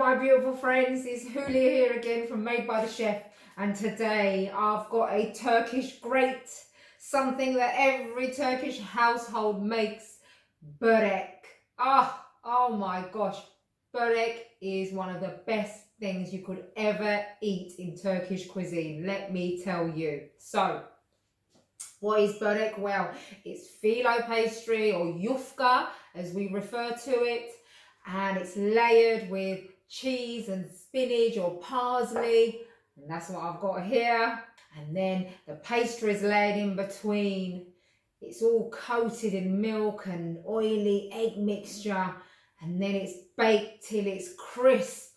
my beautiful friends, it's Julia here again from Made by the Chef, and today I've got a Turkish great, something that every Turkish household makes, Borek. Oh my gosh, Borek is one of the best things you could ever eat in Turkish cuisine, let me tell you. So, what is Borek? Well, it's Filo pastry, or Yufka as we refer to it, and it's layered with cheese and spinach or parsley, and that's what I've got here. And then the pastry is layered in between. It's all coated in milk and oily egg mixture, and then it's baked till it's crisp.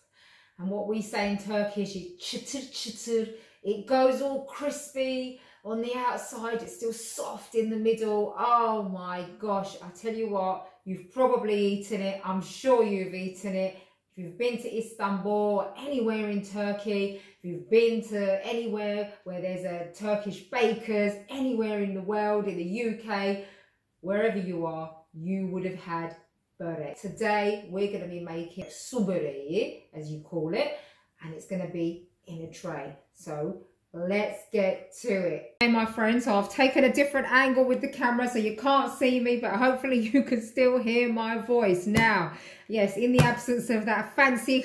And what we say in Turkish is çıtır çıtır. It goes all crispy on the outside, it's still soft in the middle. Oh my gosh, I tell you what, you've probably eaten it. I'm sure you've eaten it. If you've been to Istanbul or anywhere in Turkey, if you've been to anywhere where there's a Turkish bakers, anywhere in the world, in the UK, wherever you are, you would have had Borek. Today, we're going to be making su böreği, as you call it, and it's going to be in a tray. So, let's get to it. Hey my friends, so I've taken a different angle with the camera so you can't see me, but hopefully you can still hear my voice. Now, yes, in the absence of that fancy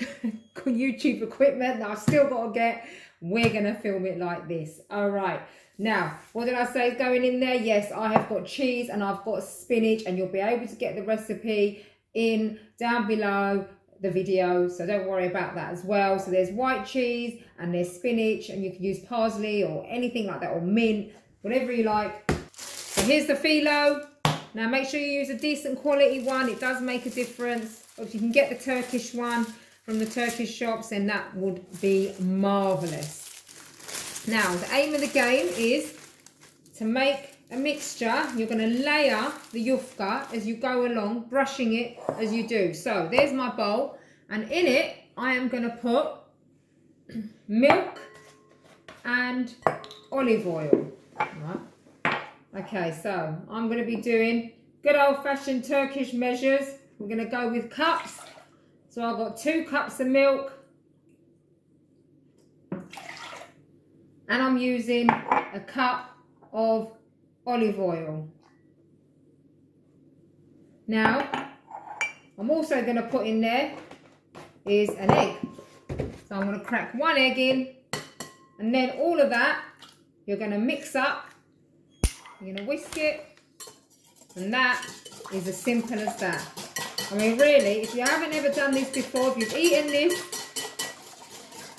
YouTube equipment that I've still got to get, we're going to film it like this. All right. Now, what did I say is going in there? Yes, I have got cheese and I've got spinach, and you'll be able to get the recipe in down below the video, so don't worry about that as well. So there's white cheese and there's spinach, and you can use parsley or anything like that, or mint, whatever you like. So here's the Filo. Now make sure you use a decent quality one, it does make a difference. Or if you can get the Turkish one from the Turkish shops, then that would be marvellous. Now the aim of the game is to make a mixture. You're going to layer the yufka as you go along, brushing it as you do. So there's my bowl, and in it I am going to put milk and olive oil. Right. Okay, so I'm going to be doing good old-fashioned Turkish measures. We're going to go with cups. So I've got 2 cups of milk, and I'm using a cup of olive oil. Now, I'm also going to put in there is an egg. So I'm going to crack 1 egg in, and then all of that you're going to mix up. You're going to whisk it, and that is as simple as that. I mean, really, if you haven't ever done this before, if you've eaten this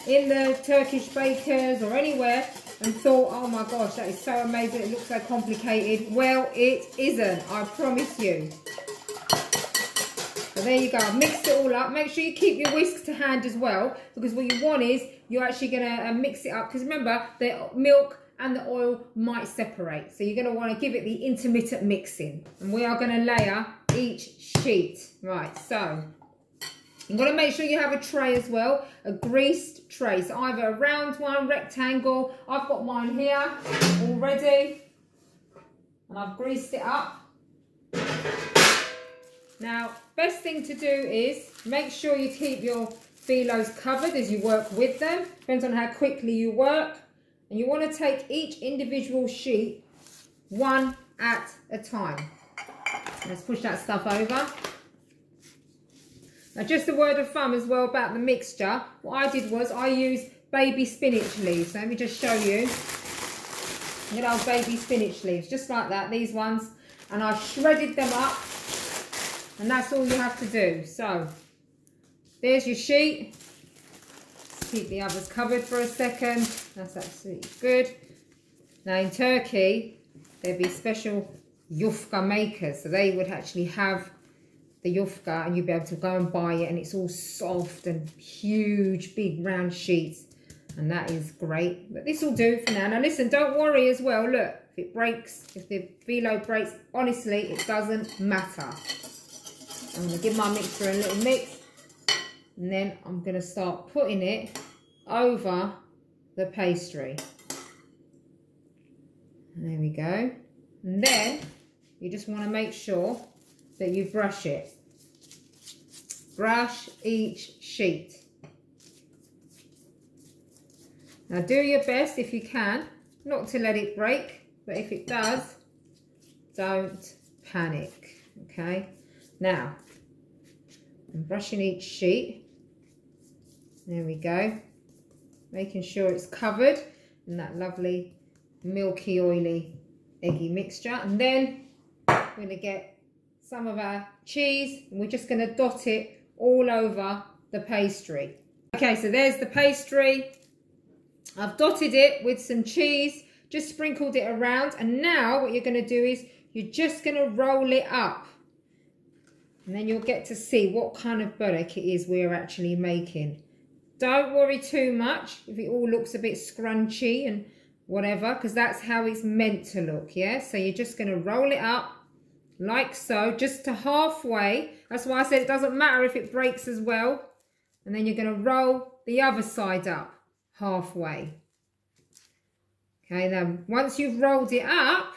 in the Turkish bakers or anywhere and thought, oh my gosh, that is so amazing, it looks so complicated. Well, it isn't, I promise you. So there you go, I've mixed it all up. Make sure you keep your whisk to hand as well, because what you want is you're actually going to mix it up, because remember, the milk and the oil might separate. So you're going to want to give it the intermittent mixing. And we are going to layer each sheet. Right, so you've got to make sure you have a tray as well, a greased tray. So either a round one, rectangle. I've got mine here already, and I've greased it up. Now, best thing to do is make sure you keep your Filos covered as you work with them. Depends on how quickly you work. And you want to take each individual sheet one at a time. Let's push that stuff over. Now, just a word of thumb as well about the mixture. What I did was I used baby spinach leaves. So let me just show you. Good old baby spinach leaves, just like that, these ones. And I shredded them up. And that's all you have to do. So, there's your sheet. Let's keep the others covered for a second. That's absolutely good. Now, in Turkey, there'd be special yufka makers. So they would actually have the yufka, and you'd be able to go and buy it, and it's all soft and huge, big round sheets, and that is great. But this will do for now. Now listen, don't worry as well. Look, if it breaks, if the Filo breaks, honestly, it doesn't matter. I'm going to give my mixture a little mix, and then I'm going to start putting it over the pastry. And there we go. And then you just want to make sure that you brush it. Brush each sheet. Now do your best if you can not to let it break, but if it does, don't panic. Okay, now I'm brushing each sheet. There we go, making sure it's covered in that lovely milky, oily, eggy mixture. And then we're going to get some of our cheese and we're just going to dot it all over the pastry. Okay, so there's the pastry. I've dotted it with some cheese, just sprinkled it around, and now what you're going to do is you're just going to roll it up, and then you'll get to see what kind of Borek it is we're actually making. Don't worry too much if it all looks a bit scrunchy and whatever, because that's how it's meant to look, yeah? So you're just going to roll it up like so, just to halfway. That's why I said it doesn't matter if it breaks as well. And then you're going to roll the other side up halfway. Okay, now once you've rolled it up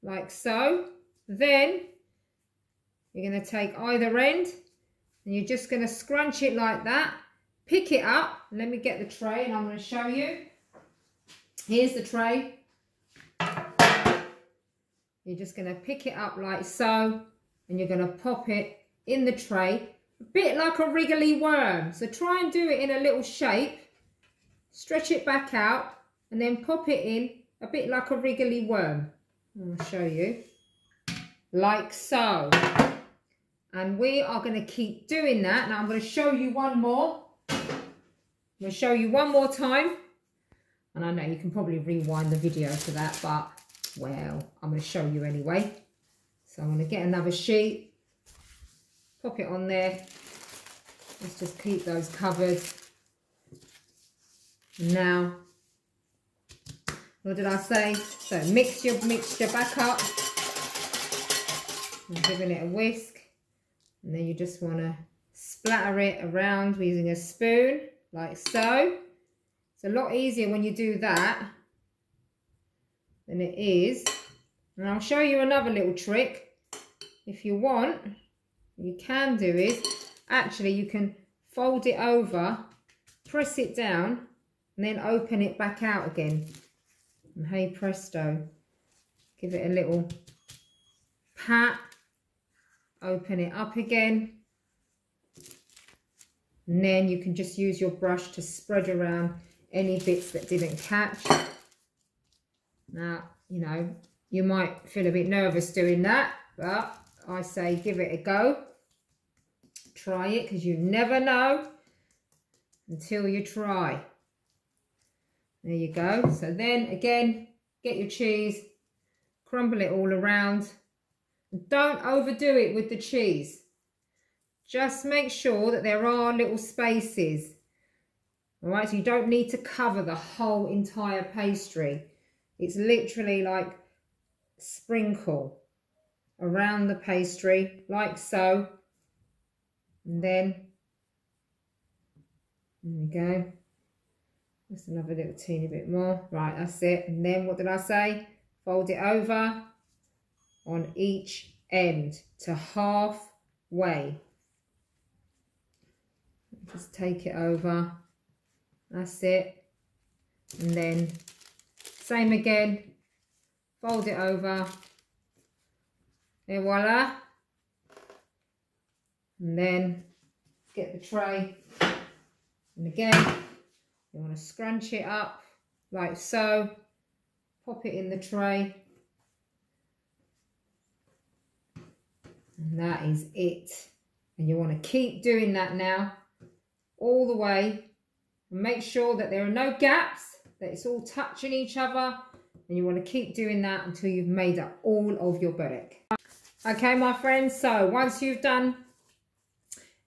like so, then you're going to take either end and you're just going to scrunch it like that. Pick it up. Let me get the tray and I'm going to show you. Here's the tray. You're just going to pick it up like so, and you're going to pop it in the tray, a bit like a wriggly worm. So try and do it in a little shape, stretch it back out, and then pop it in a bit like a wriggly worm. I'll show you, like so. And we are going to keep doing that. Now I'm going to show you one more. I'm going to show you one more time. And I know you can probably rewind the video for that, but well, I'm going to show you anyway. So I'm going to get another sheet, pop it on there. Let's just keep those covered. Now, what did I say? So mix your mixture back up. I'm giving it a whisk. And then you just want to splatter it around using a spoon, like so. It's a lot easier when you do that than it is. And I'll show you another little trick. If you want, what you can do is, actually you can fold it over, press it down, and then open it back out again. And hey presto, give it a little pat, open it up again. And then you can just use your brush to spread around any bits that didn't catch. Now, you know, you might feel a bit nervous doing that, but I say give it a go. Try it, because you never know until you try. There you go. So then again, get your cheese, crumble it all around. Don't overdo it with the cheese. Just make sure that there are little spaces. All right, so you don't need to cover the whole entire pastry. It's literally like sprinkle around the pastry, like so. And then, there we go. Just another little teeny bit more. Right, that's it. And then what did I say? Fold it over on each end to halfway. Just take it over. That's it. And then same again. Fold it over. Et voila. And then get the tray. And again, you want to scrunch it up like so. Pop it in the tray. And that is it. And you want to keep doing that now all the way. And make sure that there are no gaps, that it's all touching each other. And you want to keep doing that until you've made up all of your Borek. Okay, my friends, so once you've done,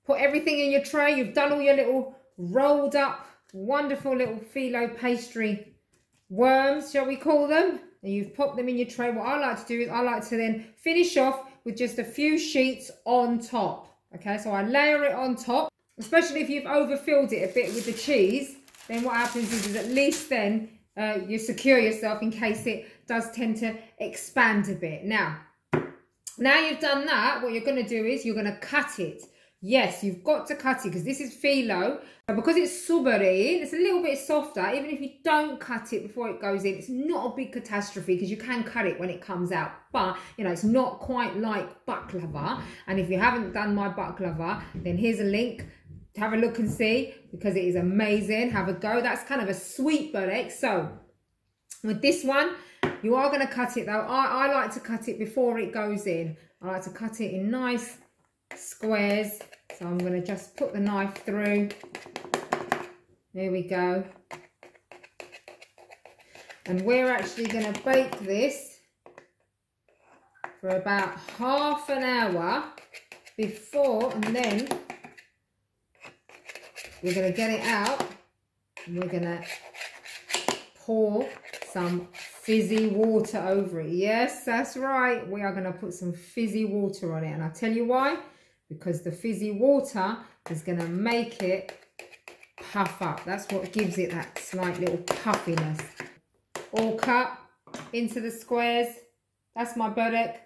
put everything in your tray, you've done all your little rolled up, wonderful little Filo pastry worms, shall we call them? And you've popped them in your tray. What I like to do is I like to then finish off with just a few sheets on top. Okay, so I layer it on top, especially if you've overfilled it a bit with the cheese. Then what happens is at least then you secure yourself in case it does tend to expand a bit. Now you've done that, what you're going to do is you're going to cut it. Yes, you've got to cut it because this is Filo. But because it's suberin, it's a little bit softer. Even if you don't cut it before it goes in, it's not a big catastrophe because you can cut it when it comes out. But, you know, it's not quite like baklava. And if you haven't done my baklava, then here's a link. Have a look and see because it is amazing. Have a go. That's kind of a sweet Borek. So with this one, you are going to cut it though. I like to cut it before it goes in. I like to cut it in nice squares. So I'm going to just put the knife through. There we go. And we're actually going to bake this for about half an hour before, and then we're going to get it out and we're going to pour some fizzy water over it. Yes, that's right. We are going to put some fizzy water on it. And I'll tell you why. Because the fizzy water is going to make it puff up. That's what gives it that slight little puffiness. All cut into the squares. That's my Borek.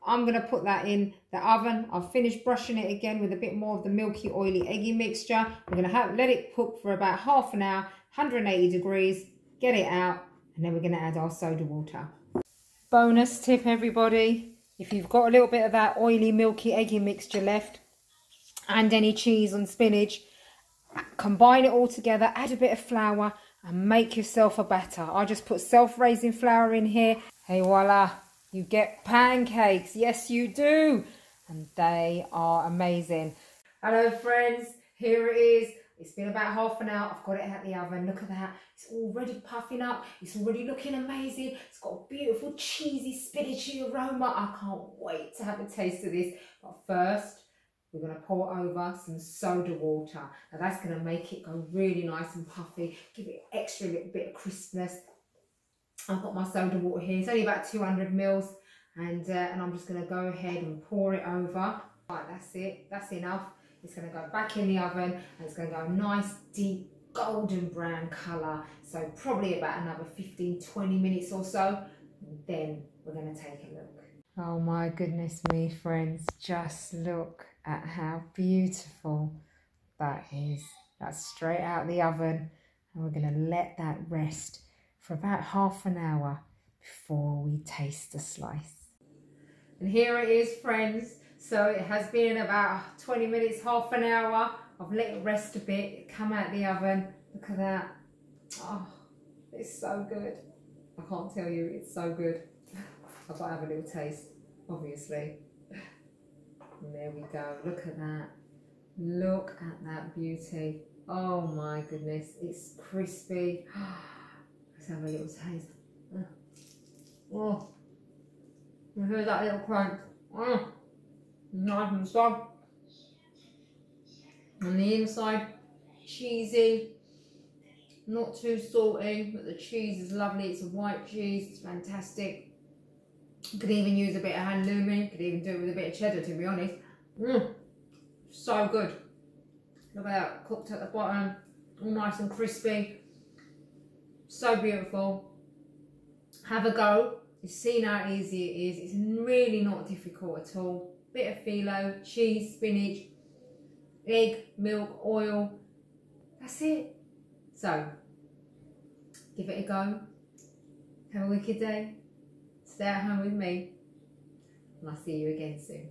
I'm going to put that in the oven. I've finished brushing it again with a bit more of the milky, oily, eggy mixture. We're going to let it cook for about half an hour, 180 degrees, get it out, and then we're going to add our soda water. Bonus tip, everybody. If you've got a little bit of that oily, milky, eggy mixture left and any cheese and spinach, combine it all together, add a bit of flour and make yourself a batter. I just put self-raising flour in here. Hey, voila. You get pancakes. Yes, you do. And they are amazing. Hello, friends. Here it is. It's been about half an hour. I've got it out the oven. Look at that. It's already puffing up. It's already looking amazing. It's got a beautiful cheesy spinachy aroma. I can't wait to have a taste of this. But first, we're going to pour over some soda water. Now that's going to make it go really nice and puffy. Give it an extra little bit of crispness. I've got my soda water here. It's only about 200 mils. And I'm just going to go ahead and pour it over. Right, that's it. That's enough. It's going to go back in the oven and it's going to go a nice deep golden brown colour. So probably about another 15-20 minutes or so. And then we're going to take a look. Oh my goodness me, friends. Just look at how beautiful that is. That's straight out the oven. And we're going to let that rest for about half an hour before we taste the slice. And here it is, friends. So it has been about 20 minutes, half an hour. I've let it rest a bit. It come out the oven. Look at that. Oh, it's so good. I can't tell you, it's so good. I've got to have a little taste, obviously. And there we go. Look at that. Look at that beauty. Oh my goodness. It's crispy. Let's have a little taste. Oh. You hear that little crunch? Oh. Nice and soft. On the inside, cheesy. Not too salty, but the cheese is lovely. It's a white cheese. It's fantastic. You could even use a bit of halloumi. You could even do it with a bit of cheddar, to be honest. So good. Look at that, cooked at the bottom, all nice and crispy. So beautiful. Have a go. You've seen how easy it is. It's really not difficult at all. Bit of filo, cheese, spinach, egg, milk, oil. That's it. So, give it a go. Have a wicked day. Stay at home with me. And I'll see you again soon.